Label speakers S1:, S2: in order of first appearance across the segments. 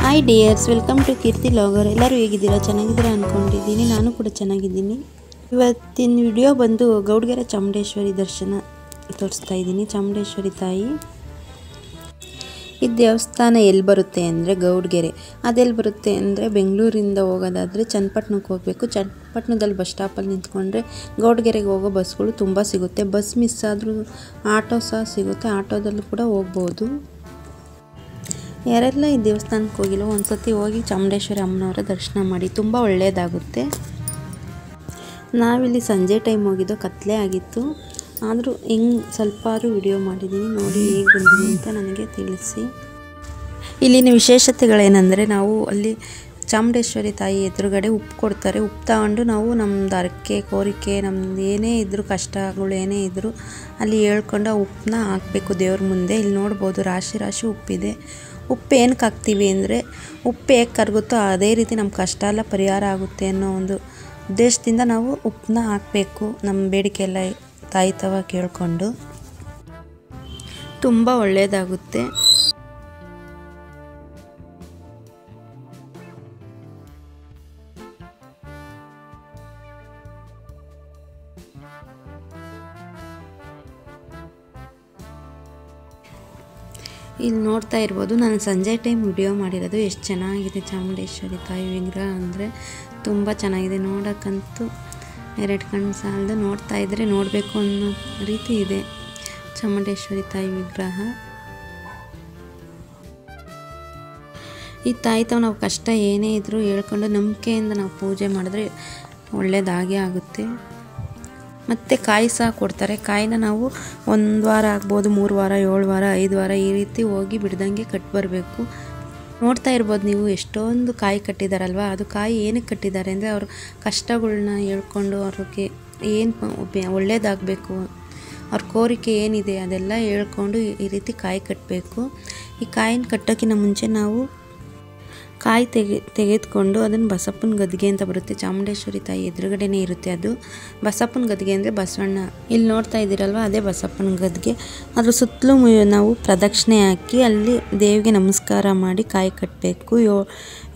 S1: Hi dears, welcome to Keerthi vlogger. ಎಲ್ಲರೂ ಹೇಗಿದ್ದೀರಾ? ಚೆನ್ನಾಗಿದ್ದೀರಾ ಅಂದ್ಕೊಂಡಿದ್ದೀನಿ. ನಾನು ಕೂಡ ಚೆನ್ನಾಗಿದ್ದೀನಿ. ಇವತ್ತಿನ ವಿಡಿಯೋ ಬಂದು ಗೌಡ್ಗೆರೆ ಚಾಮುಂಡೇಶ್ವರಿ ದರ್ಶನ ತೋರಿಸ್ತಾ ಇದ್ದೀನಿ. ಚಾಮುಂಡೇಶ್ವರಿ ತಾಯಿ ಈ ದೇವಸ್ಥಾನ ಎಲ್ಲಿ ಬರುತ್ತೆ ಅಂದರೆ ಗೌಡ್ಗೆರೆ. ಅದೆಲ್ಲಿ ಬರುತ್ತೆ ಅಂದರೆ ಬೆಂಗಳೂರಿಂದ ಹೋಗೋದಾದರೆ ಚನ್ನಪಟ್ಟಣಕ್ಕೆ ಹೋಗಬೇಕು. ಚನ್ನಪಟ್ಟಣದಲ್ಲಿ ಬಸ್ ಸ್ಟಾಪಲ್ಲಿ ನಿಂತ್ಕೊಂಡ್ರೆ ಗೌಡ್ಗೆರೆಗೆ ಹೋಗೋ ಬಸ್ಗಳು ತುಂಬ ಸಿಗುತ್ತೆ. ಬಸ್ ಮಿಸ್ ಆದರೂ ಆಟೋ ಸಹ ಸಿಗುತ್ತೆ. ಆಟೋದಲ್ಲೂ ಕೂಡ ಹೋಗ್ಬೋದು. ಯಾರೆಲ್ಲ ಈ ದೇವಸ್ಥಾನಕ್ಕೆ ಹೋಗಿಲ್ಲ ಒಂದ್ಸತಿ ಹೋಗಿ ಚಾಮುಂಡೇಶ್ವರಿ ಅಮ್ಮನವರ ದರ್ಶನ ಮಾಡಿ, ತುಂಬ ಒಳ್ಳೆಯದಾಗುತ್ತೆ. ನಾವಿಲ್ಲಿ ಸಂಜೆ ಟೈಮ್ ಹೋಗಿದ್ದೋ, ಕತ್ಲೆ ಆಗಿತ್ತು. ಆದರೂ ಹಿಂಗೆ ಸ್ವಲ್ಪಾದ್ರೂ ವಿಡಿಯೋ ಮಾಡಿದ್ದೀನಿ. ನೋಡಿ ಹೇಗೆ ಬಂದಿದೆ ಅಂತ ನನಗೆ ತಿಳಿಸಿ. ಇಲ್ಲಿನ ವಿಶೇಷತೆಗಳೇನೆಂದರೆ, ನಾವು ಅಲ್ಲಿ ಚಾಮುಂಡೇಶ್ವರಿ ತಾಯಿ ಎದುರುಗಡೆ ಉಪ್ಪು ಕೊಡ್ತಾರೆ. ಉಪ್ಪು ತಗೊಂಡು ನಾವು ನಮ್ಮದು ಹರಕೆ ಕೋರಿಕೆ ನಮ್ಮದು ಏನೇ ಇದ್ದರೂ ಕಷ್ಟಗಳು ಏನೇ ಇದ್ದರೂ ಅಲ್ಲಿ ಹೇಳ್ಕೊಂಡು ಆ ಉಪ್ಪನ್ನ ಹಾಕಬೇಕು ದೇವ್ರ ಮುಂದೆ. ಇಲ್ಲಿ ನೋಡ್ಬೋದು ರಾಶಿ ರಾಶಿ ಉಪ್ಪಿದೆ. ಉಪ್ಪು ಏನಕ್ಕೆ ಹಾಕ್ತೀವಿ ಅಂದರೆ ಉಪ್ಪು ಹೇಗೆ ಕರಗುತ್ತೋ ಅದೇ ರೀತಿ ನಮ್ಮ ಕಷ್ಟ ಎಲ್ಲ ಪರಿಹಾರ ಆಗುತ್ತೆ ಅನ್ನೋ ಒಂದು ಉದ್ದೇಶದಿಂದ ನಾವು ಉಪ್ಪನ್ನ ಹಾಕಬೇಕು. ನಮ್ಮ ಬೇಡಿಕೆ ಎಲ್ಲ ತಾಯಿ ತವ ಕೇಳಿಕೊಂಡು ತುಂಬ ಒಳ್ಳೆಯದಾಗುತ್ತೆ. ಇಲ್ಲಿ ನೋಡ್ತಾ ಇರ್ಬೋದು, ನಾನು ಸಂಜೆ ಟೈಮ್ ವಿಡಿಯೋ ಮಾಡಿರೋದು. ಎಷ್ಟು ಚೆನ್ನಾಗಿದೆ ಚಾಮುಂಡೇಶ್ವರಿ ತಾಯಿ ವಿಗ್ರಹ ಅಂದರೆ ತುಂಬ ಚೆನ್ನಾಗಿದೆ. ನೋಡೋಕ್ಕಂತೂ ಎರಡು ಕಣ್ಣು ಸಾಲದು. ನೋಡ್ತಾ ಇದ್ದರೆ ನೋಡಬೇಕು ಅನ್ನೋ ರೀತಿ ಇದೆ ಚಾಮುಂಡೇಶ್ವರಿ ತಾಯಿ ವಿಗ್ರಹ. ಈ ತಾಯಿ ತಾವು ನಾವು ಕಷ್ಟ ಏನೇ ಇದ್ದರೂ ಹೇಳ್ಕೊಂಡು ನಂಬಿಕೆಯಿಂದ ನಾವು ಪೂಜೆ ಮಾಡಿದ್ರೆ ಒಳ್ಳೆಯದಾಗೇ ಆಗುತ್ತೆ. ಮತ್ತು ಕಾಯಿ ಸಹ ಕೊಡ್ತಾರೆ. ಕಾಯಿನ ನಾವು 1 ವಾರ ಆಗ್ಬೋದು, 3 ವಾರ, 7 ವಾರ, 5 ವಾರ ಈ ರೀತಿ ಹೋಗಿ ಬಿಡ್ದಂಗೆ ಕಟ್ಟಿ ಬರಬೇಕು. ನೋಡ್ತಾ ಇರ್ಬೋದು ನೀವು, ಎಷ್ಟೊಂದು ಕಾಯಿ ಕಟ್ಟಿದಾರಲ್ವ. ಅದು ಕಾಯಿ ಏನಕ್ಕೆ ಕಟ್ಟಿದ್ದಾರೆ ಅಂದರೆ ಅವ್ರ ಕಷ್ಟಗಳ್ನ ಹೇಳ್ಕೊಂಡು ಅವ್ರಿಗೆ ಏನು ಒಳ್ಳೇದಾಗಬೇಕು, ಅವ್ರ ಕೋರಿಕೆ ಏನಿದೆ ಅದೆಲ್ಲ ಹೇಳ್ಕೊಂಡು ಈ ರೀತಿ ಕಾಯಿ ಕಟ್ಟಬೇಕು. ಈ ಕಾಯಿನ ಕಟ್ಟೋಕ್ಕಿಂತ ಮುಂಚೆ ನಾವು ಕಾಯಿ ತೆಗೆದುಕೊಂಡು ಅದನ್ನು ಬಸಪ್ಪನ ಗದ್ಗೆ ಅಂತ ಬರುತ್ತೆ. ಚಾಮುಂಡೇಶ್ವರಿ ತಾಯಿ ಎದುರುಗಡೆನೇ ಇರುತ್ತೆ ಅದು. ಬಸಪ್ಪನ ಗದ್ಗೆ ಅಂದರೆ ಬಸವಣ್ಣ ಇಲ್ಲಿ ನೋಡ್ತಾ ಇದ್ದೀರಲ್ವ, ಅದೇ ಬಸಪ್ಪನ ಗದ್ಗೆ. ಅದ್ರ ಸುತ್ತಲೂ ನಾವು ಪ್ರದಕ್ಷಿಣೆ ಹಾಕಿ ಅಲ್ಲಿ ದೇವಿಗೆ ನಮಸ್ಕಾರ ಮಾಡಿ ಕಾಯಿ ಕಟ್ಟಬೇಕು.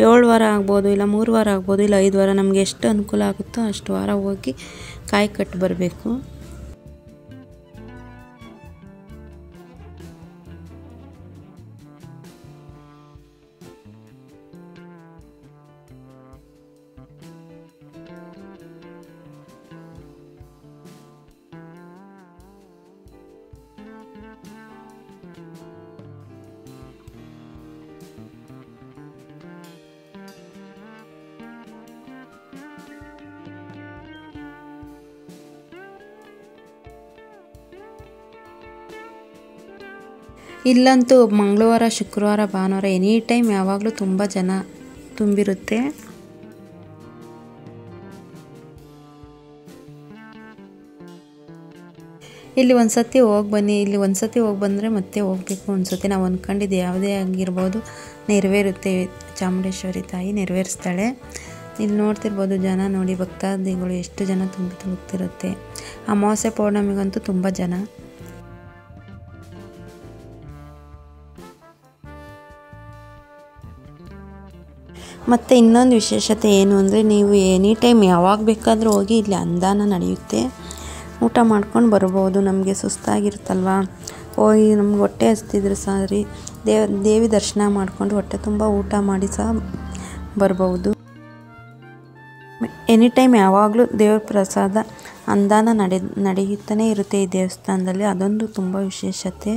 S1: 7 ವಾರ ಆಗ್ಬೋದು, ಇಲ್ಲ 3 ವಾರ ಆಗ್ಬೋದು, ಇಲ್ಲ 5 ವಾರ, ನಮಗೆ ಎಷ್ಟು ಅನುಕೂಲ ಆಗುತ್ತೋ ಅಷ್ಟು ವಾರ ಹೋಗಿ ಕಾಯಿ ಕಟ್ಟಿ ಬರಬೇಕು. ಇಲ್ಲಂತೂ ಮಂಗಳವಾರ, ಶುಕ್ರವಾರ, ಭಾನುವಾರ ಎನಿ ಟೈಮ್ ಯಾವಾಗಲೂ ತುಂಬ ಜನ ತುಂಬಿರುತ್ತೆ. ಇಲ್ಲಿ ಒಂದ್ಸತಿ ಹೋಗಿ ಬನ್ನಿ. ಇಲ್ಲಿ ಒಂದ್ಸತಿ ಹೋಗಿ ಬಂದರೆ ಮತ್ತೆ ಹೋಗಬೇಕು ಅನ್ಸುತ್ತೆ. ನಾವು ಅಂದ್ಕೊಂಡಿದ್ದು ಯಾವುದೇ ಆಗಿರ್ಬೋದು ನೆರವೇರುತ್ತೆ. ಚಾಮುಂಡೇಶ್ವರಿ ತಾಯಿ ನೆರವೇರಿಸ್ತಾಳೆ. ಇಲ್ಲಿ ನೋಡ್ತಿರ್ಬೋದು ಜನ ನೋಡಿ, ಭಕ್ತಾದಿಗಳು ಎಷ್ಟು ಜನ ತುಂಬಿ ತುಳುಕ್ತಿರುತ್ತೆ. ಅಮಾವಾಸ್ಯೆ ಪೌರ್ಣಮಿಗಂತೂ ತುಂಬ ಜನ. ಮತ್ತು ಇನ್ನೊಂದು ವಿಶೇಷತೆ ಏನು ಅಂದರೆ, ನೀವು ಎನಿ ಟೈಮ್ ಯಾವಾಗ ಬೇಕಾದರೂ ಹೋಗಿ ಇಲ್ಲಿ ಅನ್ನದಾನ ನಡೆಯುತ್ತೆ. ಊಟ ಮಾಡ್ಕೊಂಡು ಬರ್ಬೋದು. ನಮಗೆ ಸುಸ್ತಾಗಿರುತ್ತಲ್ವ, ಹೋಗಿ ನಮ್ಗೆ ಹೊಟ್ಟೆ ಹಸ್ತಿದ್ರೆ ಸಾರಿ ದೇವಿ ದರ್ಶನ ಮಾಡಿಕೊಂಡು ಹೊಟ್ಟೆ ತುಂಬ ಊಟ ಮಾಡಿ ಸಹ ಬರ್ಬೋದು. ಎನಿ ಟೈಮ್ ಯಾವಾಗಲೂ ದೇವ್ರ ಪ್ರಸಾದ ಅನ್ನದಾನ ನಡೆಯುತ್ತಲೇ ಇರುತ್ತೆ ಈ ದೇವಸ್ಥಾನದಲ್ಲಿ. ಅದೊಂದು ತುಂಬ ವಿಶೇಷತೆ.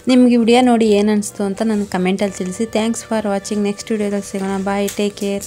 S1: ನಿಮಗೆ ವಿಡಿಯೋ ನೋಡಿ ಏನು ಅನಿಸ್ತು ಅಂತ ನನಗೆ ಕಮೆಂಟಲ್ಲಿ ತಿಳಿಸಿ. Thanks for watching. ನೆಕ್ಸ್ಟ್ ವಿಡಿಯೋದಲ್ಲಿ ಸಿಗೋಣ. ಬಾಯ್, ಟೇಕ್ ಕೇರ್.